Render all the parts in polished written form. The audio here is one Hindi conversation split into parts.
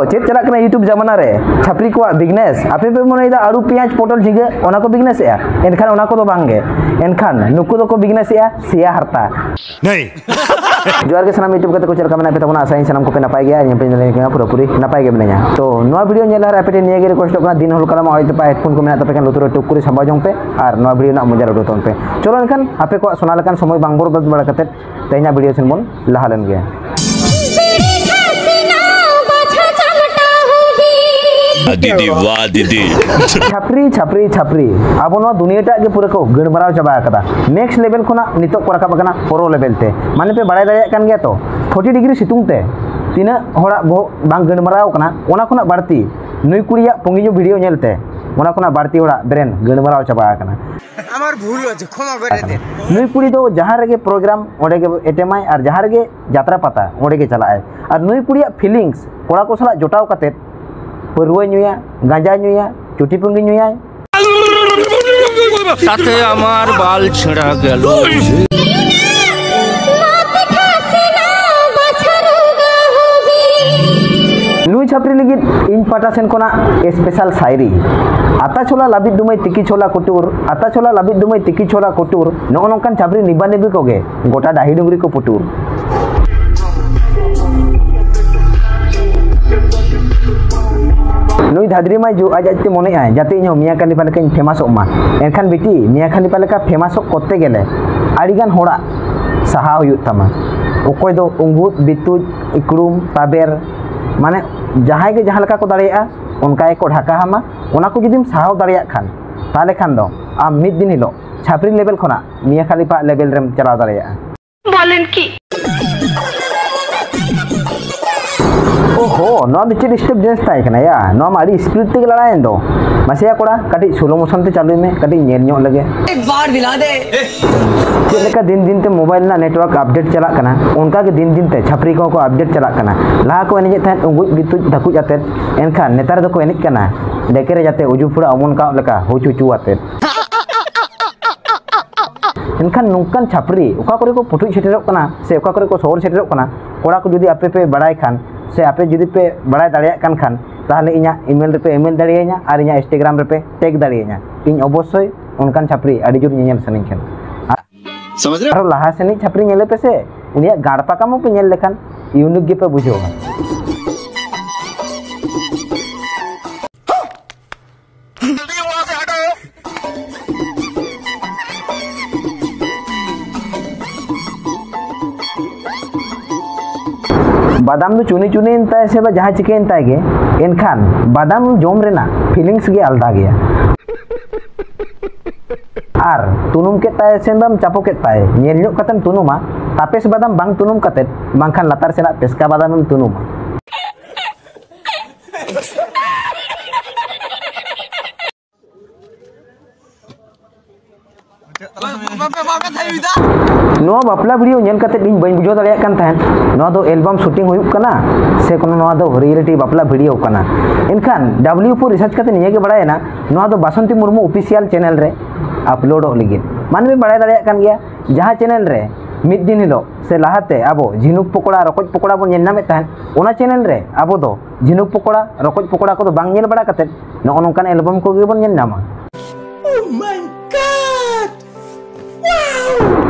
चेक चला कना यूट्यूब जमाना रे छापरी को बिजनेस आपे पे मन इदा आलू पियाज पोटल झिंगे ओना को बिजनेस या एनखान ओना को दो बांगे एनखान नुकु दो को बिजनेस या सिया हरता नहीं जोर के सनाम यूट्यूब कते को चलका मना पे तबना आसाइन सनाम को पे नपाय गया इन पे नेले के पूरा पूरी नपाय गे मनेया तो नोआ वीडियो नेल हर आपे निये गे रिक्वेस्ट कना दिन होल कलम आइते पा हेडफोन को मेना तपे kan लुतुर टुक कुरी संबा जों पे और नोआ वीडियो ना मजा उडोतन पे चलो एनखान आपे को सोना लकान समय बांगबोर गद बड़ा कते तेना वीडियो सुन बोन लहा लेन गया दीदी वाह दीदी छापरी छापरी छापरी अब नो दुनियाटा के पूरा को गणमराव चाबा कदा नेक्स्ट लेवल खोना नितो को रखा बकना प्रो लेवल ते माने पे बड़ाय दाया कान गया तो 40 डिग्री सितुंग ते तिना होड़ा बांग गणमराव कना ओना खोना बाड़ती नुई कुड़िया पंगिजो वीडियो नेलते ओना खोना बाड़ती होड़ा ब्रेन गणमराव चाबा कना আমার ভুল হচ্ছে ক্ষমা করে দেন नुई कुड़ी दो जहां रेगे प्रोग्राम ओडे के एटेमाय और जहां रेगे यात्रा पता ओडे के चलाए और नुई कुड़िया फीलिंग्स कोड़ा को सला जोटाव कते परुआ नुया गांजा नुया चुटी पुंगी नुया साथे আমার বাল ছেঁড়া গেল नुई छापरी लगी इन पाटा सेन कोना स्पेशल शायरी आता छोला लाबिद दुमई तिकी छोला कोटूर आता छोला लाबिद दुमई तिकी छोला कोटूर नो नोंकान छापरी निबा निबी कोगे गोटा डाही डुंगरी को पुटूर नुई धादरी मा जो आज आजते मने आय जाते इनो मिया खालीफा लेका फेमस मा एनखान बेटी मिया खालीफा लेका फेमस करते गेले आड़ीगान होड़ा साहा हुयुग तमा ओकोय दो उंगुत बितुज इकड़ुम ताबेर माने जहां के जहां लेका को दाड़िया उनका को ढाका हामा ओना को जुदिम साहाव दाड़िया खान ताले खान दो आम मिद दिन हिलो छापरी लेवल खोना मिया खालीफा लेवल रेम चलाव दाड़िया बोलेन की ओहो नो बिचे डिस्टर्ब जेंस ताई कना या नो माड़ी स्पीड ते लड़ायन दो मसिया कोड़ा कटी स्लो मोशन ते चालू में कटी नेर ᱧᱚᱜ लगे एक बार दिला दे जे लेका दिन दिन ते मोबाइल ना नेटवर्क अपडेट चला कना उनका के दिन दिन ते छापरी को अपडेट चला कना ला को एने थान उंगुज बितुज धकु जाते एनखान नेतार दो को एनिक कना डेकेरे जाते उजुफुड़ा अमन का लेका हुचुचु आते एनखान नुंकान छापरी ओका करे को पुटुज सेटेरक कना से ओका करे को शहर सेटेरक कना कोड़ा को जुदी आपे पे बड़ाय खान से आपे जुदी पे बड़ाय दाड़िया कान खान ताहले इना ईमेल रे पे ईमेल दाड़िया냐 और इना इंस्टाग्राम रे पे टैग दाड़िया냐 इन अवश्य उनकान छापरी आडी जुर नेल सनिन खान समझ रहे हो लाहा सनी छापरी नेले पे से उनिया गाड़पा कामो पे नेल लेखान यूनिक गे पे बुझो बादाम दो चुनी चुनी इंता से बा जहाँ चिके इंता गे एनखान बादाम जोम रेना फीलिंग्स गे आलदा गया आर तुनुम के ताय सेंदम चापो के ताय नेल ᱧᱚᱜ कतन तुनुमा तापेस बादाम बांग तुनुम कते बांखान लातार सेना पेस्का बादाम तुनुमा नो बापला वीडियो नेल कते इन बन बुझो दाड़िया कान तहन नो दो एल्बम शूटिंग हुयुक कना से कोनो नो दो रियलिटी बापला वीडियो कना इनखान W4 रिसर्च कते निये के बड़ायना नो दो बासंती मुर्मू ऑफिशियल चैनल रे अपलोड लगी मानवे बड़ाय दाड़िया कान गया जहां चैनल रे मिद दिन हिलो से लाहाते आबो झिनुक पकोड़ा रकोज पकोड़ा बन नेनामे तहन ओना चैनल रे आबो दो झिनुक पकोड़ा रकोज पकोड़ा को बांग नेल बड़ा कते नो नोंकान एल्बम को गे बन नेनामा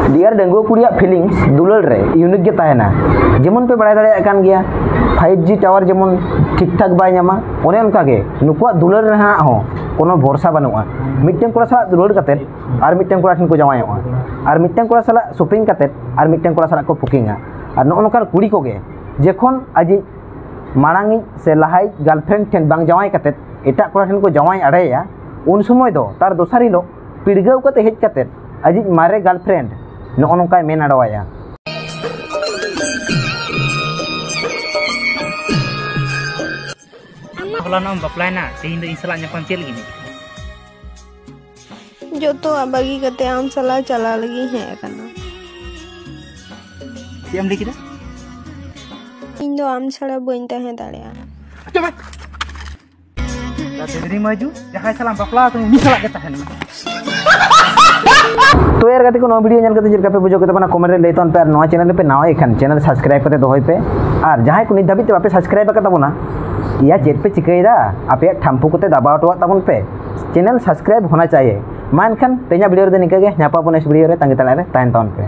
डियर डेंगू कुड़िया फीलिंग्स दुलड़ रे यूनिक गे ताहेना जेमन पे बड़ाय दाड़िया कान गया 5G टावर जेमन ठीक ठाक बाय नामा ओने उनका गे नुकुआ दुलड़ रहा हो कोनो भरोसा बनुआ मिटन कोड़ा साला दुलड़ कते और मिटन कोड़ा ठन को जवायोआ और मिटन कोड़ा साला शॉपिंग कते और मिटन कोड़ा साला को पुकिंगा और नो नोकर कुड़ी को गे जेखन आजि मारांगी से लहाई गर्लफ्रेंड ठन बांग जवाय कते एटा कोड़ा ठन को जवाय अड़ेया उन समय दो तार दोसर हिलो पिड़गाव कते हेज कते आजि मारे गर्लफ्रेंड नो नोका मेन अड़वाया होला नाम बपलायना तेहिं दो इसला ᱧᱟᱯᱟᱢ चेल गिनी जो तो बागी कते आम सला चला लगी है कना केम लिखिदा इन दो आम छड़ा बइन तहे दाड़िया तेरी मजू जहां सला बपला तो नी सला के तहन तो यार गति को नो वीडियो नेल कते जेलका पे बुझो के तबना कमेंट रे लेतन पे नवा चैनल पे नवा एखन चैनल सब्सक्राइब कते दोहय पे और जहां को नि धाबी ते बापे सब्सक्राइब का तबना या चेत पे चिकईदा आपे ठाम्पू कोते दबाव हटवा तबन पे चैनल सब्सक्राइब होना चाहिए। मा एनखान तेना वीडियो रे निका गे ᱧᱟᱯᱟᱵᱚᱱ नेक्स्ट वीडियो रे तांगे तला रे ताहन पे।